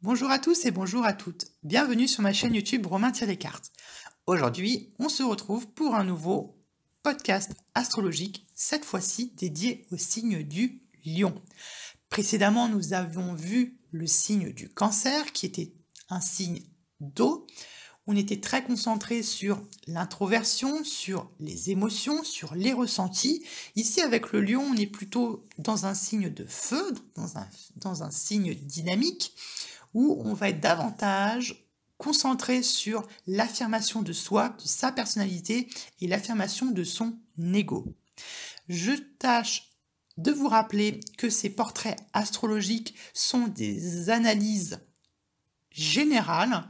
Bonjour à tous et bonjour à toutes. Bienvenue sur ma chaîne YouTube Romain tire les cartes. Aujourd'hui, on se retrouve pour un nouveau podcast astrologique, cette fois-ci dédié au signe du Lion. Précédemment, nous avions vu le signe du Cancer, qui était un signe d'eau. On était très concentré sur l'introversion, sur les émotions, sur les ressentis. Ici, avec le Lion, on est plutôt dans un signe de feu, dans un signe dynamique, où on va être davantage concentré sur l'affirmation de soi, de sa personnalité et l'affirmation de son ego. Je tâche de vous rappeler que ces portraits astrologiques sont des analyses générales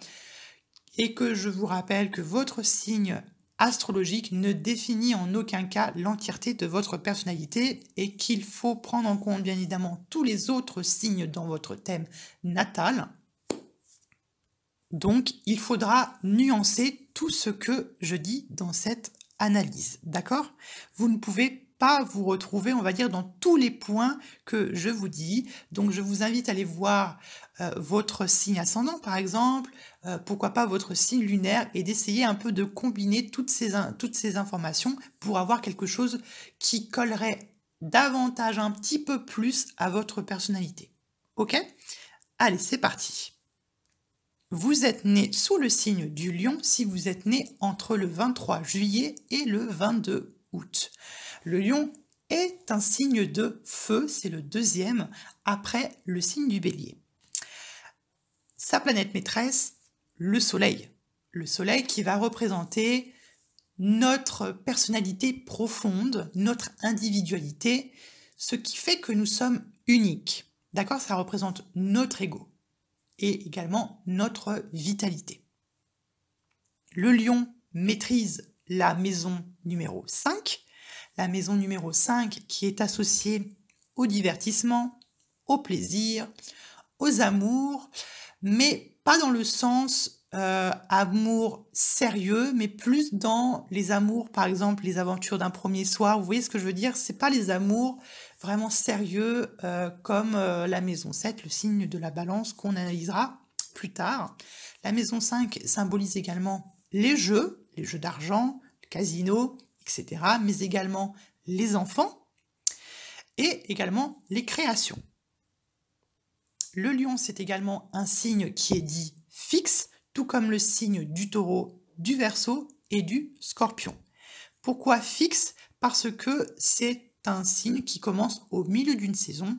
et que je vous rappelle que votre signe astrologique ne définit en aucun cas l'entièreté de votre personnalité et qu'il faut prendre en compte bien évidemment tous les autres signes dans votre thème natal. Donc, il faudra nuancer tout ce que je dis dans cette analyse, d'accord? Vous ne pouvez pas vous retrouver, on va dire, dans tous les points que je vous dis. Donc, je vous invite à aller voir votre signe ascendant, par exemple, pourquoi pas votre signe lunaire, et d'essayer un peu de combiner toutes ces informations pour avoir quelque chose qui collerait davantage, un petit peu plus à votre personnalité. Ok? Allez, c'est parti. Vous êtes né sous le signe du Lion si vous êtes né entre le 23 juillet et le 22 août. Le Lion est un signe de feu, c'est le deuxième après le signe du Bélier. Sa planète maîtresse, le Soleil. Le Soleil qui va représenter notre personnalité profonde, notre individualité, ce qui fait que nous sommes uniques. D'accord? Ça représente notre ego et également notre vitalité. Le Lion maîtrise la maison numéro 5, la maison numéro 5 qui est associée au divertissement, au plaisir, aux amours, mais pas dans le sens amour sérieux, mais plus dans les amours, par exemple les aventures d'un premier soir. Vous voyez ce que je veux dire? C'est pas les amours vraiment sérieux comme la maison 7, le signe de la balance qu'on analysera plus tard. La maison 5 symbolise également les jeux d'argent, le casino, etc., mais également les enfants et également les créations. Le Lion, c'est également un signe qui est dit fixe, tout comme le signe du Taureau, du Verseau et du Scorpion. Pourquoi fixe? Parce que c'est un signe qui commence au milieu d'une saison,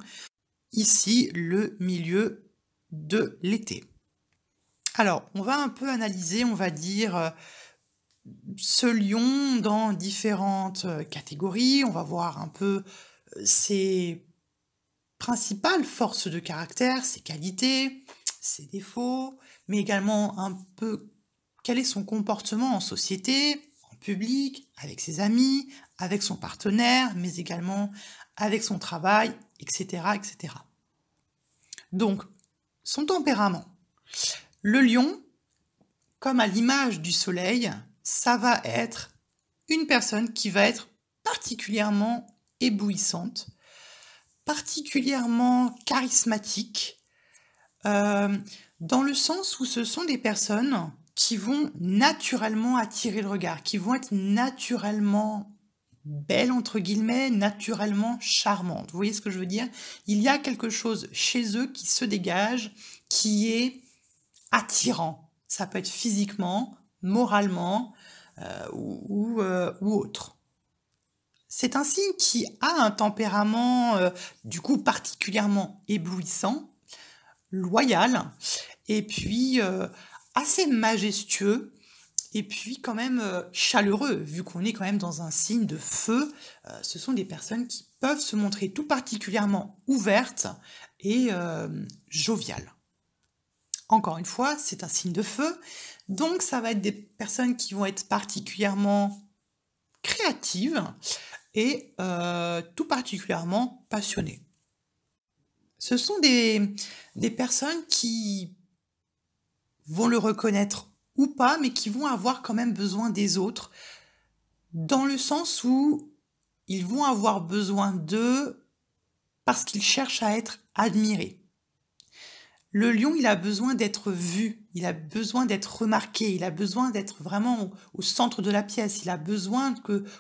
ici le milieu de l'été. Alors, on va un peu analyser, on va dire, ce lion dans différentes catégories. On va voir un peu ses principales forces de caractère, ses qualités, ses défauts, mais également un peu quel est son comportement en société, en public, avec ses amis, avec son partenaire, mais également avec son travail, etc., etc. Donc, son tempérament. Le lion, comme à l'image du soleil, ça va être une personne qui va être particulièrement éblouissante, particulièrement charismatique, dans le sens où ce sont des personnes qui vont naturellement attirer le regard, qui vont être naturellement belles, entre guillemets, naturellement charmantes. Vous voyez ce que je veux dire? Il y a quelque chose chez eux qui se dégage, qui est attirant. Ça peut être physiquement, moralement ou autre. C'est un signe qui a un tempérament du coup particulièrement éblouissant, loyal, et puis assez majestueux, et puis quand même chaleureux, vu qu'on est quand même dans un signe de feu. Ce sont des personnes qui peuvent se montrer tout particulièrement ouvertes et joviales. Encore une fois, c'est un signe de feu, donc ça va être des personnes qui vont être particulièrement créatives et tout particulièrement passionnées. Ce sont des personnes qui vont le reconnaître ou pas, mais qui vont avoir quand même besoin des autres, dans le sens où ils vont avoir besoin d'eux parce qu'ils cherchent à être admirés. Le lion, il a besoin d'être vu, il a besoin d'être remarqué, il a besoin d'être vraiment au centre de la pièce, il a besoin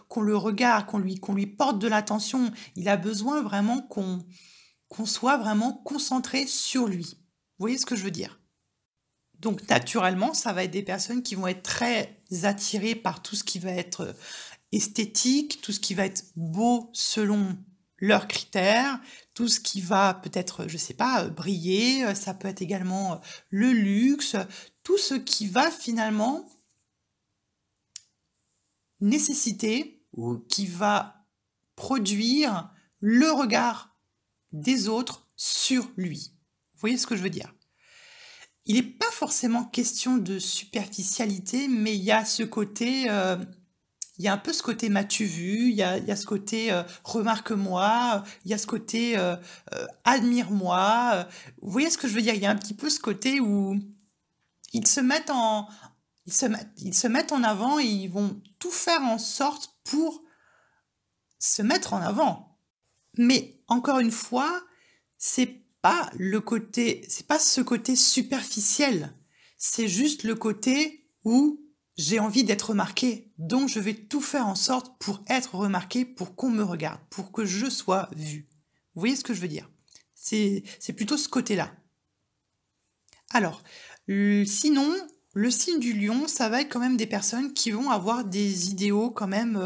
qu'on le regarde, qu'on lui porte de l'attention, il a besoin vraiment qu'on soit vraiment concentré sur lui. Vous voyez ce que je veux dire? Donc naturellement, ça va être des personnes qui vont être très attirées par tout ce qui va être esthétique, tout ce qui va être beau selon leurs critères, tout ce qui va peut-être, je sais pas, briller, ça peut être également le luxe, tout ce qui va finalement nécessiter ou qui va produire le regard des autres sur lui. Vous voyez ce que je veux dire? Il n'est pas forcément question de superficialité, mais il y a ce côté, il y a un peu ce côté m'as-tu vu, il y a ce côté remarque-moi, il y a ce côté admire-moi. Vous voyez ce que je veux dire? Il y a un petit peu ce côté où ils se mettent ils se mettent en avant et ils vont tout faire en sorte pour se mettre en avant. Mais encore une fois, c'est pas ce côté superficiel. C'est juste le côté où j'ai envie d'être remarqué. Donc je vais tout faire en sorte pour être remarqué, pour qu'on me regarde, pour que je sois vu. Vous voyez ce que je veux dire? C'est plutôt ce côté-là. Alors, sinon, le signe du lion, ça va être quand même des personnes qui vont avoir des idéaux quand même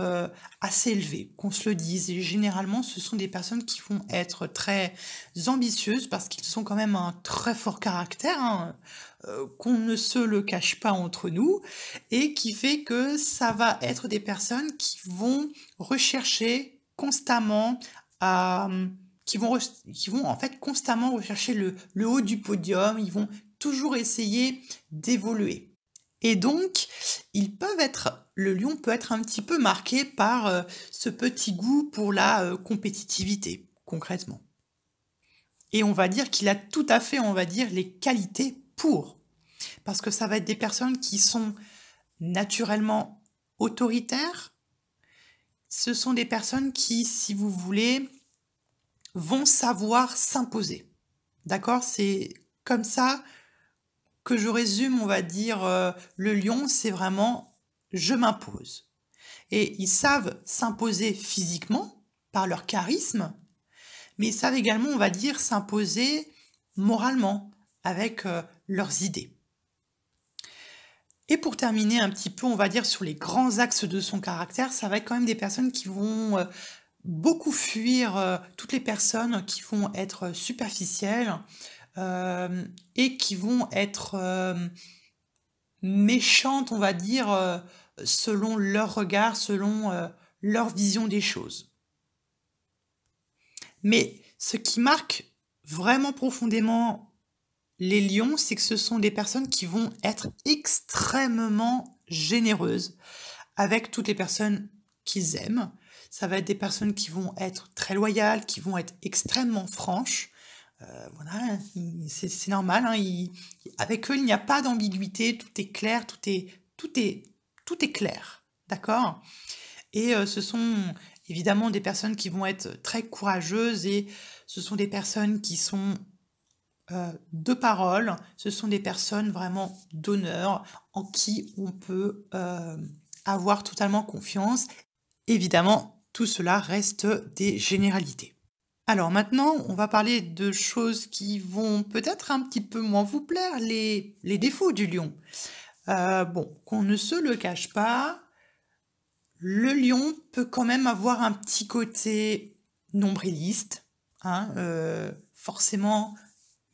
assez élevés, qu'on se le dise. Et généralement, ce sont des personnes qui vont être très ambitieuses parce qu'ils ont quand même un très fort caractère, hein, qu'on ne se le cache pas entre nous, et qui fait que ça va être des personnes qui vont rechercher constamment à... qui vont en fait constamment rechercher le haut du podium, ils vont toujours essayer d'évoluer. Et donc, le lion peut être un petit peu marqué par ce petit goût pour la compétitivité, concrètement. Et on va dire qu'il a tout à fait, on va dire, les qualités pour. Parce que ça va être des personnes qui sont naturellement autoritaires. Ce sont des personnes qui, si vous voulez, vont savoir s'imposer. D'accord? C'est comme ça que je résume, on va dire, le lion, c'est vraiment je m'impose. Et ils savent s'imposer physiquement par leur charisme, mais ils savent également, on va dire, s'imposer moralement avec leurs idées. Et pour terminer un petit peu, on va dire, sur les grands axes de son caractère, ça va être quand même des personnes qui vont beaucoup fuir toutes les personnes qui vont être superficielles, et qui vont être méchantes, on va dire, selon leur regard, selon leur vision des choses. Mais ce qui marque vraiment profondément les lions, c'est que ce sont des personnes qui vont être extrêmement généreuses avec toutes les personnes qu'ils aiment. Ça va être des personnes qui vont être très loyales, qui vont être extrêmement franches. Voilà, c'est normal, hein, avec eux, il n'y a pas d'ambiguïté, tout est clair, tout est clair, d'accord? Et ce sont évidemment des personnes qui vont être très courageuses et ce sont des personnes qui sont de parole, ce sont des personnes vraiment d'honneur en qui on peut avoir totalement confiance. Évidemment, tout cela reste des généralités. Alors maintenant, on va parler de choses qui vont peut-être un petit peu moins vous plaire, les défauts du lion. Bon, qu'on ne se le cache pas, le lion peut quand même avoir un petit côté nombriliste, hein, forcément,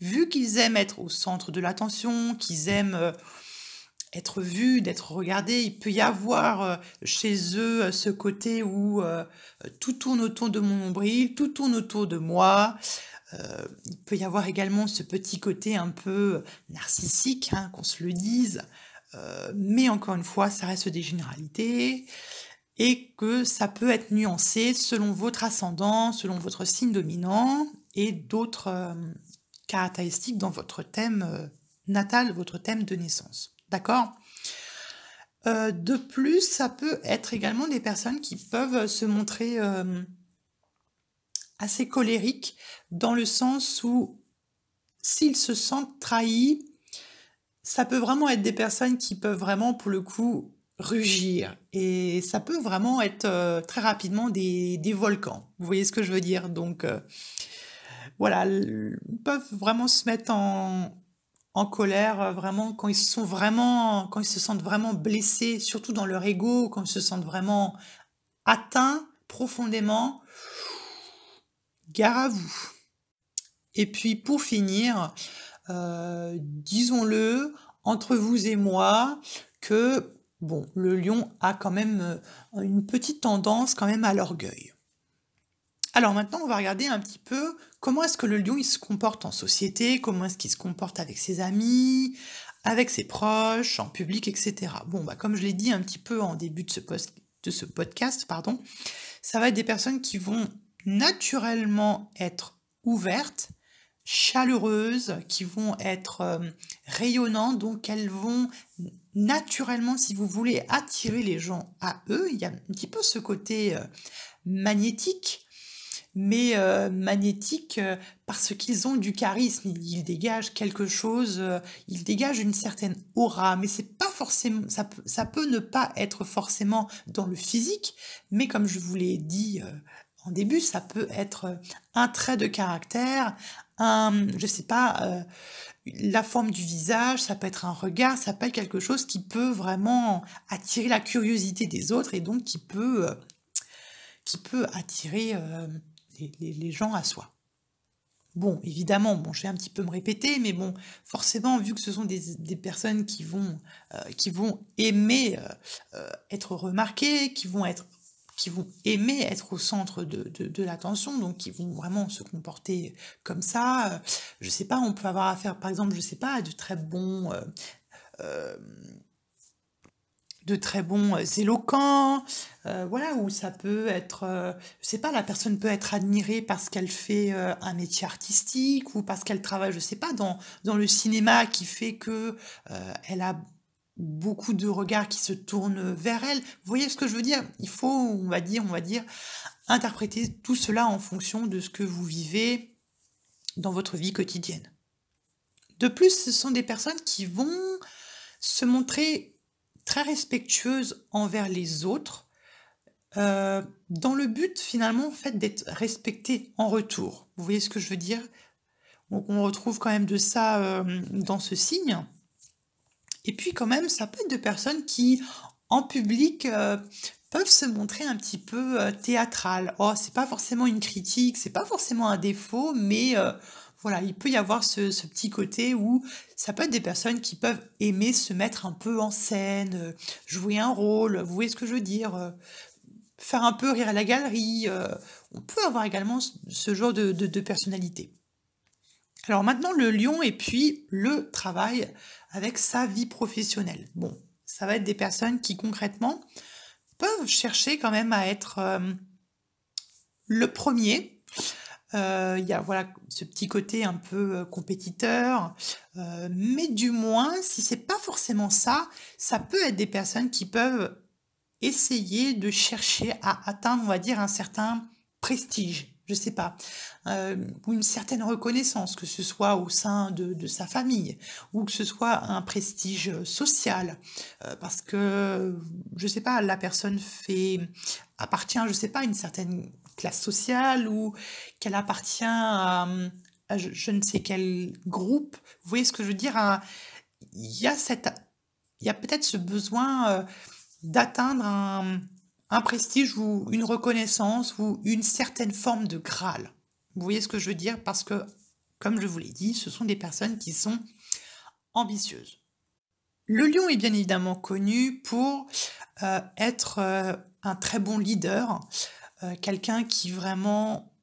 vu qu'ils aiment être au centre de l'attention, qu'ils aiment être vus, d'être regardés, il peut y avoir chez eux ce côté où tout tourne autour de mon nombril, tout tourne autour de moi. Il peut y avoir également ce petit côté un peu narcissique, hein, qu'on se le dise, mais encore une fois, ça reste des généralités et que ça peut être nuancé selon votre ascendant, selon votre signe dominant et d'autres caractéristiques dans votre thème natal, votre thème de naissance. D'accord? De plus, ça peut être également des personnes qui peuvent se montrer assez colériques, dans le sens où s'ils se sentent trahis, ça peut vraiment être des personnes qui peuvent vraiment, pour le coup, rugir. Et ça peut vraiment être très rapidement des volcans. Vous voyez ce que je veux dire? Donc voilà, ils peuvent vraiment se mettre en colère, vraiment quand quand ils se sentent vraiment blessés, surtout dans leur ego, quand ils se sentent vraiment atteints profondément. Gare à vous. Et puis pour finir, disons-le, entre vous et moi, que bon, le lion a quand même une petite tendance quand même à l'orgueil. Alors maintenant, on va regarder un petit peu comment est-ce que le lion il se comporte en société, comment est-ce qu'il se comporte avec ses amis, avec ses proches, en public, etc. Bon, bah, comme je l'ai dit un petit peu en début de ce podcast, pardon, ça va être des personnes qui vont naturellement être ouvertes, chaleureuses, qui vont être rayonnantes, donc elles vont naturellement, si vous voulez, attirer les gens à eux. Il y a un petit peu ce côté magnétique, mais magnétique parce qu'ils ont du charisme, ils dégagent quelque chose, ils dégagent une certaine aura, mais c'est pas forcément, ça peut ne pas être forcément dans le physique, mais comme je vous l'ai dit en début, ça peut être un trait de caractère, je sais pas, la forme du visage, ça peut être un regard, ça peut être quelque chose qui peut vraiment attirer la curiosité des autres et donc qui peut attirer les gens à soi. Bon, évidemment, bon, je vais un petit peu me répéter, mais bon, forcément, vu que ce sont des personnes qui vont aimer être remarquées, qui vont aimer être au centre de l'attention, donc qui vont vraiment se comporter comme ça. Je sais pas, on peut avoir affaire, par exemple, je sais pas, à de très bons éloquents, voilà, où ça peut être, je sais pas, la personne peut être admirée parce qu'elle fait un métier artistique ou parce qu'elle travaille, je sais pas, dans le cinéma qui fait que elle a beaucoup de regards qui se tournent vers elle. Vous voyez ce que je veux dire? Il faut, on va dire, interpréter tout cela en fonction de ce que vous vivez dans votre vie quotidienne. De plus, ce sont des personnes qui vont se montrer très respectueuses envers les autres, dans le but finalement en fait d'être respectées en retour. Vous voyez ce que je veux dire? Donc on retrouve quand même de ça dans ce signe. Et puis quand même, ça peut être de personnes qui, en public, peuvent se montrer un petit peu théâtrales. Oh, c'est pas forcément une critique, c'est pas forcément un défaut, mais voilà, il peut y avoir ce petit côté où ça peut être des personnes qui peuvent aimer se mettre un peu en scène, jouer un rôle, vous voyez ce que je veux dire, faire un peu rire à la galerie. On peut avoir également ce genre de personnalité. Alors maintenant, le lion et puis le travail avec sa vie professionnelle. Bon, ça va être des personnes qui concrètement peuvent chercher quand même à être le premier. Il y a voilà ce petit côté un peu compétiteur, mais du moins, si c'est pas forcément ça, ça peut être des personnes qui peuvent essayer de chercher à atteindre, on va dire, un certain prestige, je sais pas, ou une certaine reconnaissance, que ce soit au sein de sa famille, ou que ce soit un prestige social, parce que, je sais pas, la personne appartient, je sais pas, à une certaine classe sociale, ou qu'elle appartient à je ne sais quel groupe, vous voyez ce que je veux dire, il y a peut-être ce besoin d'atteindre un prestige ou une reconnaissance ou une certaine forme de Graal. Vous voyez ce que je veux dire? Parce que, comme je vous l'ai dit, ce sont des personnes qui sont ambitieuses. Le lion est bien évidemment connu pour être un très bon leader, quelqu'un qui vraiment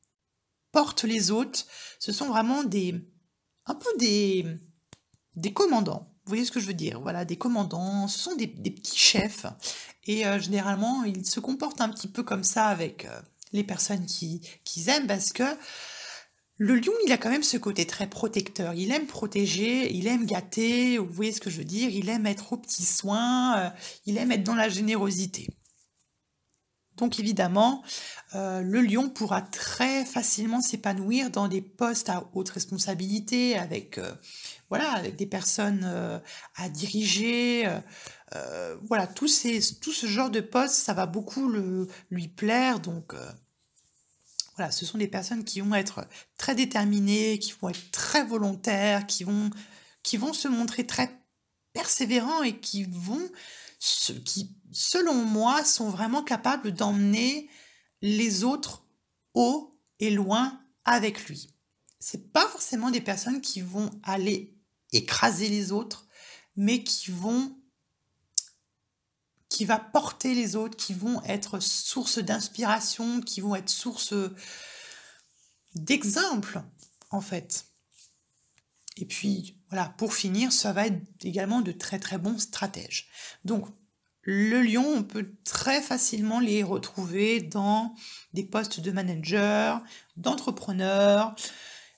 porte les autres. Ce sont vraiment un peu des commandants. Vous voyez ce que je veux dire? Voilà, des commandants, ce sont des petits chefs. Et généralement, ils se comportent un petit peu comme ça avec les personnes qu'ils aiment parce que le lion, il a quand même ce côté très protecteur. Il aime protéger, il aime gâter, vous voyez ce que je veux dire? Il aime être aux petits soins, il aime être dans la générosité. Donc évidemment, le lion pourra très facilement s'épanouir dans des postes à haute responsabilité, avec, voilà, avec des personnes à diriger. Voilà, tout ce genre de postes, ça va beaucoup lui plaire. Donc voilà, ce sont des personnes qui vont être très déterminées, qui vont être très volontaires, qui vont se montrer très persévérants et qui, selon moi, sont vraiment capables d'emmener les autres haut et loin avec lui. C'est pas forcément des personnes qui vont aller écraser les autres, mais qui va porter les autres, qui vont être source d'inspiration, qui vont être source d'exemple, en fait. Et puis, voilà, pour finir, ça va être également de très très bons stratèges. Donc, le lion, on peut très facilement les retrouver dans des postes de manager, d'entrepreneur.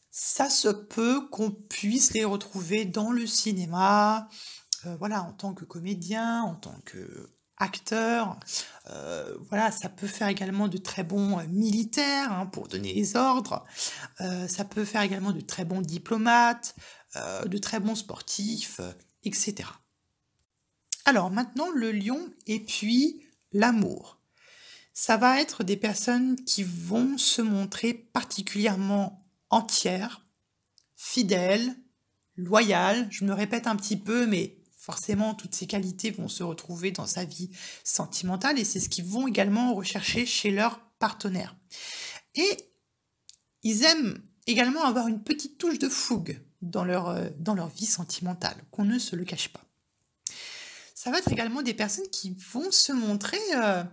Ça se peut qu'on puisse les retrouver dans le cinéma, voilà, en tant que comédien, en tant qu'acteur. Voilà, ça peut faire également de très bons militaires, hein, pour donner les ordres. Ça peut faire également de très bons diplomates, de très bons sportifs, etc. Alors maintenant, le lion et puis l'amour. Ça va être des personnes qui vont se montrer particulièrement entières, fidèles, loyales. Je me répète un petit peu, mais forcément, toutes ces qualités vont se retrouver dans sa vie sentimentale et c'est ce qu'ils vont également rechercher chez leur partenaire. Et ils aiment également avoir une petite touche de fougue dans leur vie sentimentale, qu'on ne se le cache pas. Ça va être également des personnes qui vont se montrer un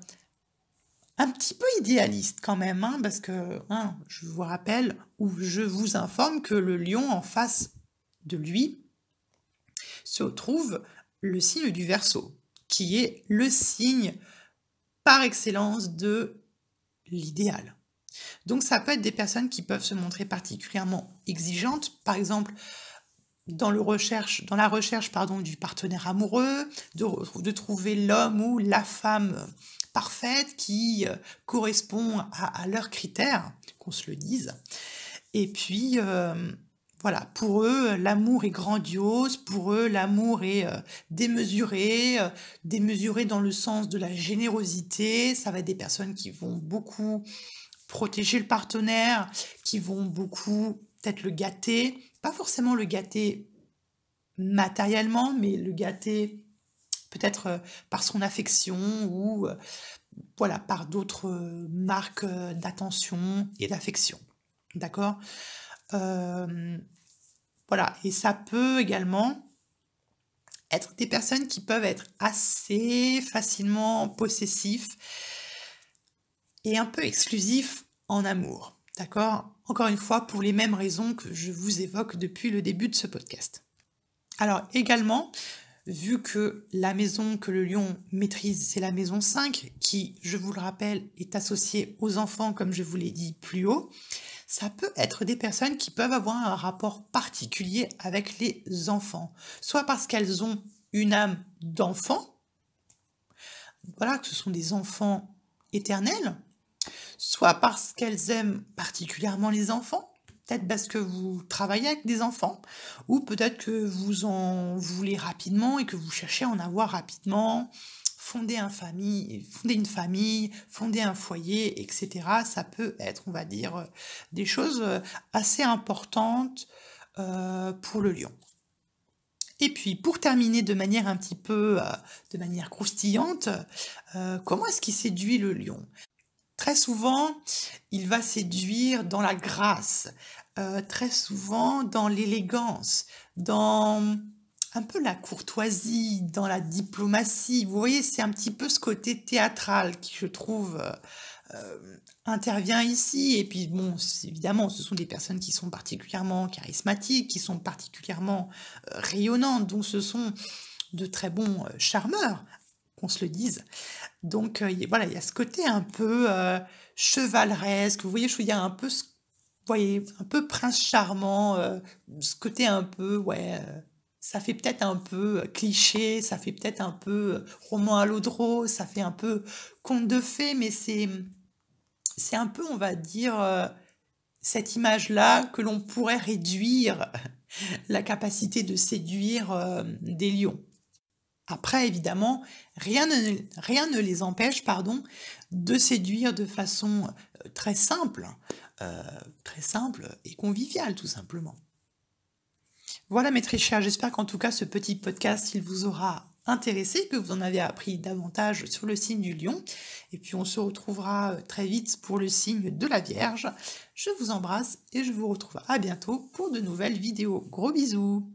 petit peu idéalistes quand même, hein, parce que je vous rappelle ou je vous informe que le lion en face de lui se trouve le signe du Verseau, qui est le signe par excellence de l'idéal. Donc ça peut être des personnes qui peuvent se montrer particulièrement exigeantes, par exemple dans la recherche du partenaire amoureux, de trouver l'homme ou la femme parfaite qui correspond à leurs critères, qu'on se le dise. Et puis, voilà, pour eux, l'amour est grandiose, pour eux, l'amour est démesuré, démesuré dans le sens de la générosité. Ça va être des personnes qui vont beaucoup protéger le partenaire, qui vont beaucoup peut-être le gâter, pas forcément le gâter matériellement, mais le gâter peut-être par son affection ou voilà, par d'autres marques d'attention et d'affection. D'accord ? Voilà, et ça peut également être des personnes qui peuvent être assez facilement possessifs et un peu exclusifs en amour. D'accord ? Encore une fois, pour les mêmes raisons que je vous évoque depuis le début de ce podcast. Alors également, vu que la maison que le lion maîtrise, c'est la maison 5, qui, je vous le rappelle, est associée aux enfants, comme je vous l'ai dit plus haut, ça peut être des personnes qui peuvent avoir un rapport particulier avec les enfants, soit parce qu'elles ont une âme d'enfant, voilà, que ce sont des enfants éternels, soit parce qu'elles aiment particulièrement les enfants, peut-être parce que vous travaillez avec des enfants, ou peut-être que vous en voulez rapidement et que vous cherchez à en avoir rapidement, fonder une famille, fonder un foyer, etc. Ça peut être, on va dire, des choses assez importantes pour le lion. Et puis, pour terminer de manière un petit peu, de manière croustillante, comment est-ce qu'il séduit le lion ? Très souvent, il va séduire dans la grâce, très souvent dans l'élégance, dans un peu la courtoisie, dans la diplomatie. Vous voyez, c'est un petit peu ce côté théâtral qui, je trouve, intervient ici. Et puis, bon, évidemment, ce sont des personnes qui sont particulièrement charismatiques, qui sont particulièrement rayonnantes, donc ce sont de très bons charmeurs, qu'on se le dise. Donc voilà, il y a ce côté un peu chevaleresque, vous voyez, il y a un peu, un peu prince charmant, ce côté un peu, ça fait peut-être un peu cliché, ça fait peut-être un peu roman à l'eau de rose, ça fait un peu conte de fées, mais c'est un peu, on va dire, cette image-là que l'on pourrait réduire la capacité de séduire des lions. Après, évidemment, rien ne les empêche, de séduire de façon très simple et conviviale, tout simplement. Voilà, mes très chers, j'espère qu'en tout cas, ce petit podcast, il vous aura intéressé, que vous en avez appris davantage sur le signe du lion. Et puis, on se retrouvera très vite pour le signe de la Vierge. Je vous embrasse et je vous retrouve à bientôt pour de nouvelles vidéos. Gros bisous!